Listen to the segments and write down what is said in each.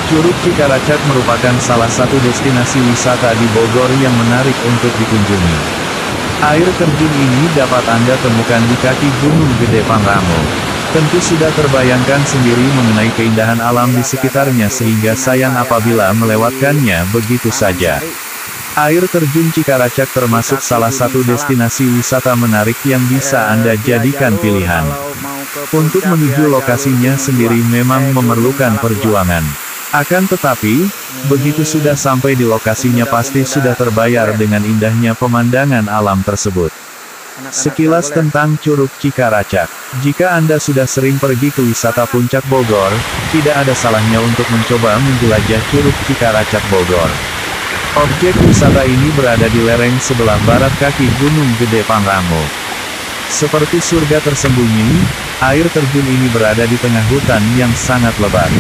Curug Cikaracak merupakan salah satu destinasi wisata di Bogor yang menarik untuk dikunjungi. Air terjun ini dapat Anda temukan di kaki Gunung Gede Pangrango. Tentu sudah terbayangkan sendiri mengenai keindahan alam di sekitarnya sehingga sayang apabila melewatkannya begitu saja. Air terjun Cikaracak termasuk salah satu destinasi wisata menarik yang bisa Anda jadikan pilihan. Untuk menuju lokasinya sendiri memang memerlukan perjuangan. Akan tetapi, begitu sudah sampai di lokasinya pasti sudah terbayar dengan indahnya pemandangan alam tersebut. Sekilas tentang Curug Cikaracak. Jika Anda sudah sering pergi ke wisata Puncak Bogor, tidak ada salahnya untuk mencoba menjelajah Curug Cikaracak Bogor. Objek wisata ini berada di lereng sebelah barat kaki Gunung Gede Pangrango. Seperti surga tersembunyi, air terjun ini berada di tengah hutan yang sangat lebat.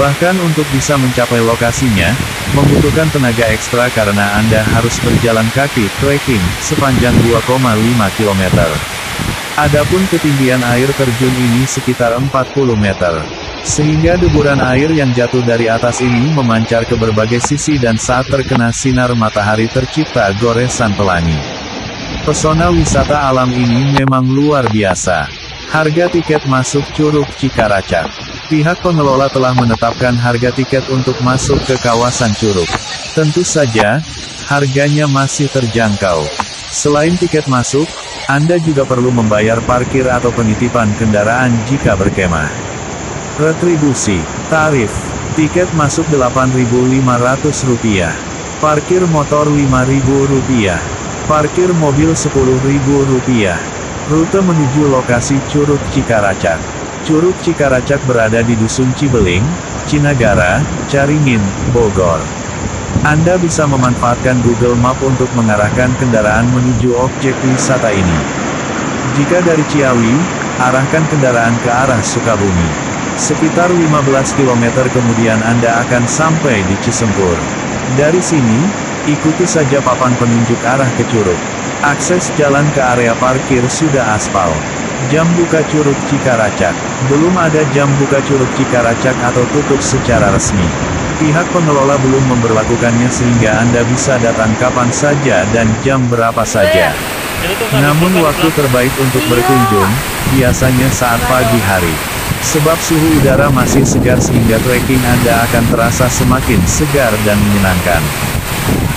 Bahkan untuk bisa mencapai lokasinya, membutuhkan tenaga ekstra karena Anda harus berjalan kaki trekking sepanjang 2,5 km. Adapun ketinggian air terjun ini sekitar 40 meter. Sehingga deburan air yang jatuh dari atas ini memancar ke berbagai sisi dan saat terkena sinar matahari tercipta goresan pelangi. Pesona wisata alam ini memang luar biasa. Harga tiket masuk Curug Cikaracak. Pihak pengelola telah menetapkan harga tiket untuk masuk ke kawasan Curug. Tentu saja, harganya masih terjangkau. Selain tiket masuk, Anda juga perlu membayar parkir atau penitipan kendaraan jika berkemah. Retribusi, tarif, tiket masuk Rp8.500, parkir motor Rp5.000, parkir mobil Rp10.000. Rute menuju lokasi Curug Cikaracak. Curug Cikaracak berada di Dusun Cibeling, Cinagara, Caringin, Bogor. Anda bisa memanfaatkan Google Map untuk mengarahkan kendaraan menuju objek wisata ini. Jika dari Ciawi, arahkan kendaraan ke arah Sukabumi. Sekitar 15 km kemudian Anda akan sampai di Cisempur. Dari sini, ikuti saja papan penunjuk arah ke Curug. Akses jalan ke area parkir sudah aspal. Jam buka Curug Cikaracak. Belum ada jam buka Curug Cikaracak atau tutup secara resmi. Pihak pengelola belum memberlakukannya sehingga Anda bisa datang kapan saja dan jam berapa saja. Namun waktu terbaik untuk berkunjung, biasanya saat pagi hari. Sebab suhu udara masih segar sehingga trekking Anda akan terasa semakin segar dan menyenangkan.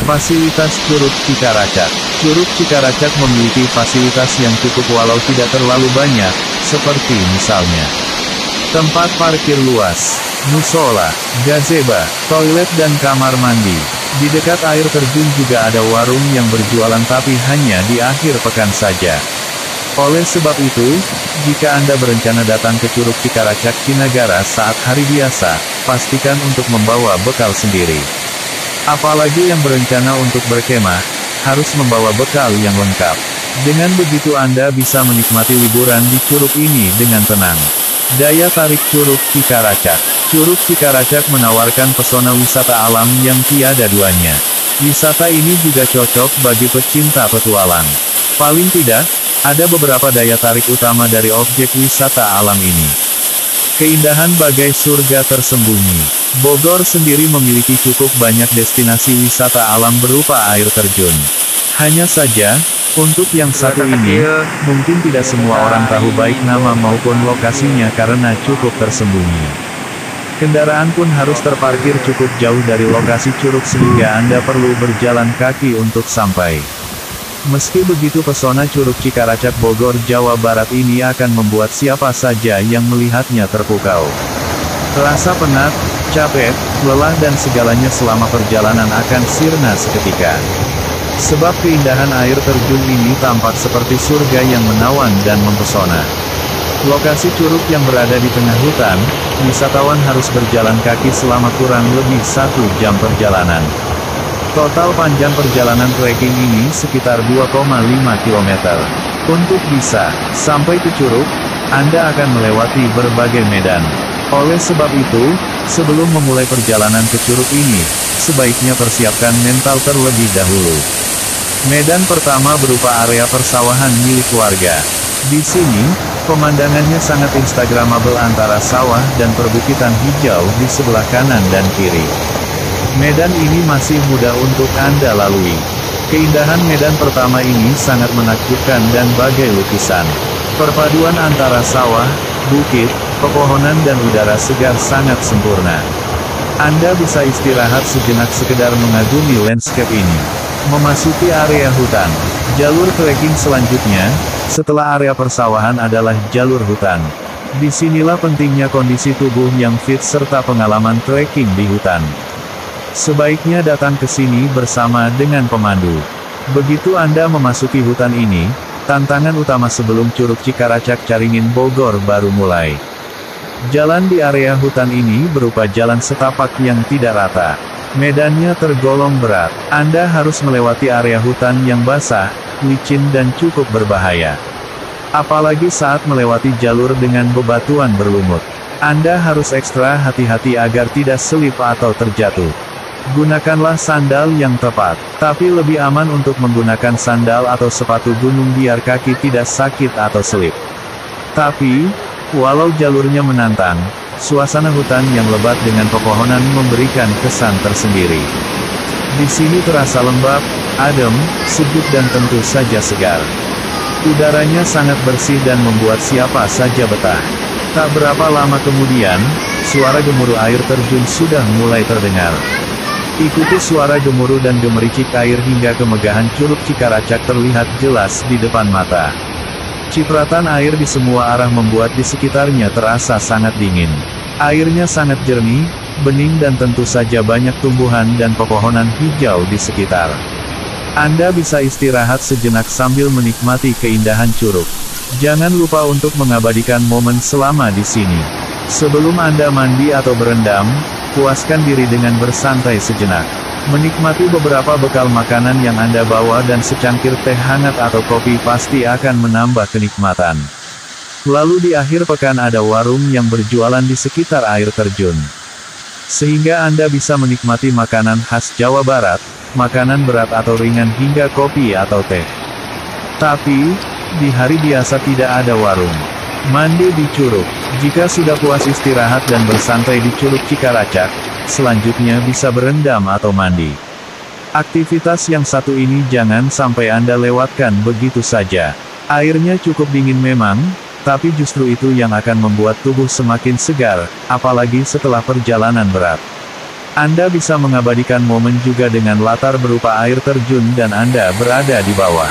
Fasilitas Curug Cikaracak. Curug Cikaracak memiliki fasilitas yang cukup walau tidak terlalu banyak, seperti misalnya tempat parkir luas, musola, gazebo, toilet dan kamar mandi. Di dekat air terjun juga ada warung yang berjualan tapi hanya di akhir pekan saja. Oleh sebab itu, jika Anda berencana datang ke Curug Cikaracak Cinagara saat hari biasa, pastikan untuk membawa bekal sendiri. Apalagi yang berencana untuk berkemah, harus membawa bekal yang lengkap. Dengan begitu Anda bisa menikmati liburan di Curug ini dengan tenang. Daya tarik Curug Cikaracak. Curug Cikaracak menawarkan pesona wisata alam yang tiada duanya. Wisata ini juga cocok bagi pecinta petualang. Paling tidak, ada beberapa daya tarik utama dari objek wisata alam ini. Keindahan bagai surga tersembunyi. Bogor sendiri memiliki cukup banyak destinasi wisata alam berupa air terjun. Hanya saja, untuk yang satu ini, mungkin tidak semua orang tahu baik nama maupun lokasinya karena cukup tersembunyi. Kendaraan pun harus terparkir cukup jauh dari lokasi Curug sehingga Anda perlu berjalan kaki untuk sampai. Meski begitu pesona Curug Cikaracak Bogor, Jawa Barat ini akan membuat siapa saja yang melihatnya terpukau. Rasa penat, capek, lelah dan segalanya selama perjalanan akan sirna seketika. Sebab keindahan air terjun ini tampak seperti surga yang menawan dan mempesona. Lokasi Curug yang berada di tengah hutan, wisatawan harus berjalan kaki selama kurang lebih 1 jam perjalanan. Total panjang perjalanan trekking ini sekitar 2,5 km. Untuk bisa sampai ke Curug, Anda akan melewati berbagai medan. Oleh sebab itu, sebelum memulai perjalanan ke Curug ini, sebaiknya persiapkan mental terlebih dahulu. Medan pertama berupa area persawahan milik warga. Di sini, pemandangannya sangat instagramable antara sawah dan perbukitan hijau di sebelah kanan dan kiri. Medan ini masih mudah untuk Anda lalui. Keindahan medan pertama ini sangat menakjubkan dan bagai lukisan. Perpaduan antara sawah, bukit, pepohonan dan udara segar sangat sempurna. Anda bisa istirahat sejenak sekedar mengagumi landscape ini. Memasuki area hutan. Jalur trekking selanjutnya, setelah area persawahan adalah jalur hutan. Disinilah pentingnya kondisi tubuh yang fit serta pengalaman trekking di hutan. Sebaiknya datang ke sini bersama dengan pemandu. Begitu Anda memasuki hutan ini, tantangan utama sebelum Curug Cikaracak Caringin Bogor baru mulai. Jalan di area hutan ini berupa jalan setapak yang tidak rata. Medannya tergolong berat. Anda harus melewati area hutan yang basah, licin dan cukup berbahaya. Apalagi saat melewati jalur dengan bebatuan berlumut. Anda harus ekstra hati-hati agar tidak selip atau terjatuh. Gunakanlah sandal yang tepat, tapi lebih aman untuk menggunakan sandal atau sepatu gunung biar kaki tidak sakit atau selip. Tapi, walau jalurnya menantang, suasana hutan yang lebat dengan pepohonan memberikan kesan tersendiri. Di sini terasa lembab, adem, sejuk dan tentu saja segar. Udaranya sangat bersih dan membuat siapa saja betah. Tak berapa lama kemudian, suara gemuruh air terjun sudah mulai terdengar. Ikuti suara gemuruh dan gemericik air hingga kemegahan Curug Cikaracak terlihat jelas di depan mata. Cipratan air di semua arah membuat di sekitarnya terasa sangat dingin. Airnya sangat jernih, bening dan tentu saja banyak tumbuhan dan pepohonan hijau di sekitar. Anda bisa istirahat sejenak sambil menikmati keindahan curug. Jangan lupa untuk mengabadikan momen selama di sini. Sebelum Anda mandi atau berendam, puaskan diri dengan bersantai sejenak. Menikmati beberapa bekal makanan yang Anda bawa dan secangkir teh hangat atau kopi pasti akan menambah kenikmatan. Lalu di akhir pekan ada warung yang berjualan di sekitar air terjun. Sehingga Anda bisa menikmati makanan khas Jawa Barat, makanan berat atau ringan hingga kopi atau teh. Tapi, di hari biasa tidak ada warung. Mandi di curug. Jika sudah puas istirahat dan bersantai di Curug Cikaracak, selanjutnya bisa berendam atau mandi. Aktivitas yang satu ini jangan sampai Anda lewatkan begitu saja. Airnya cukup dingin memang, tapi justru itu yang akan membuat tubuh semakin segar, apalagi setelah perjalanan berat. Anda bisa mengabadikan momen juga dengan latar berupa air terjun dan Anda berada di bawah.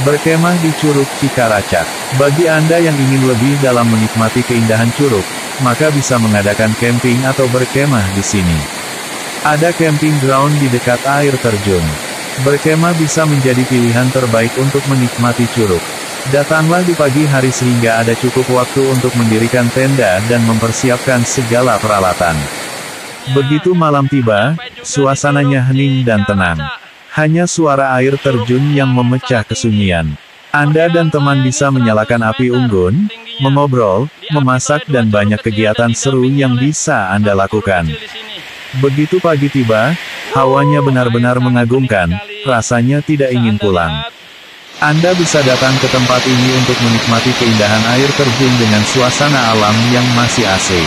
Berkemah di Curug Cikaracak. Bagi Anda yang ingin lebih dalam menikmati keindahan curug, maka bisa mengadakan camping atau berkemah di sini. Ada camping ground di dekat air terjun. Berkemah bisa menjadi pilihan terbaik untuk menikmati curug. Datanglah di pagi hari sehingga ada cukup waktu untuk mendirikan tenda dan mempersiapkan segala peralatan. Begitu malam tiba, suasananya hening dan tenang. Hanya suara air terjun yang memecah kesunyian. Anda dan teman bisa menyalakan api unggun, mengobrol, memasak dan banyak kegiatan seru yang bisa Anda lakukan. Begitu pagi tiba, hawanya benar-benar mengagumkan, rasanya tidak ingin pulang. Anda bisa datang ke tempat ini untuk menikmati keindahan air terjun dengan suasana alam yang masih asri.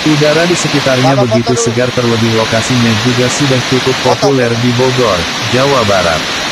Udara di sekitarnya begitu segar terlebih lokasinya juga sudah cukup populer di Bogor, Jawa Barat.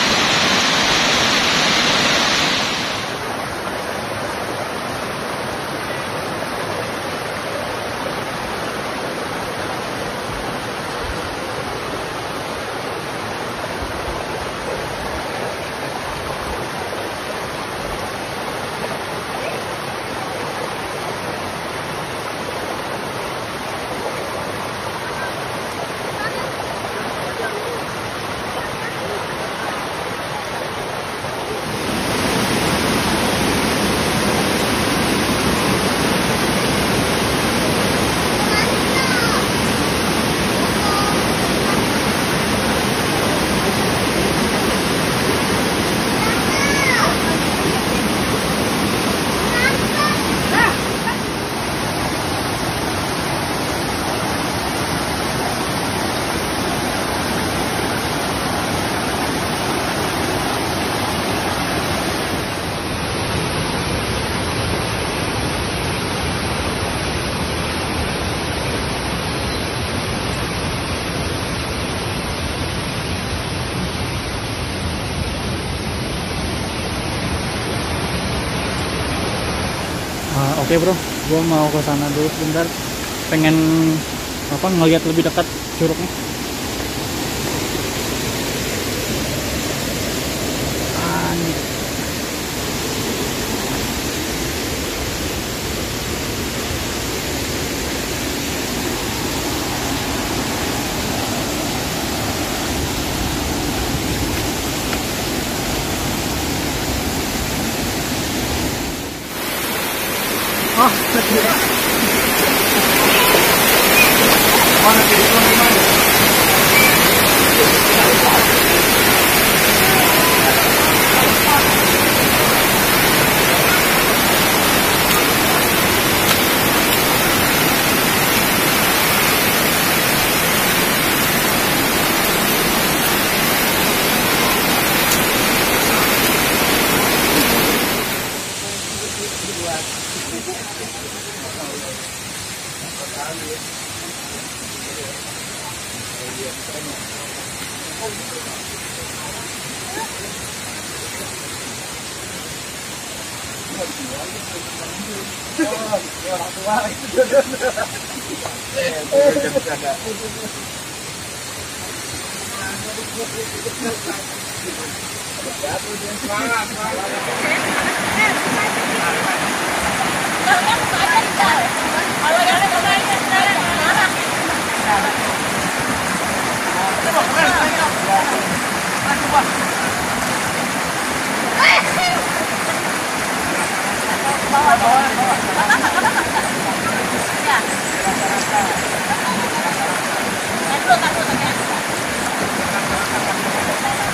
Oke bro, gua mau ke sana dulu sebentar. Pengen ngelihat lebih dekat curugnya. Oh,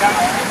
Jangan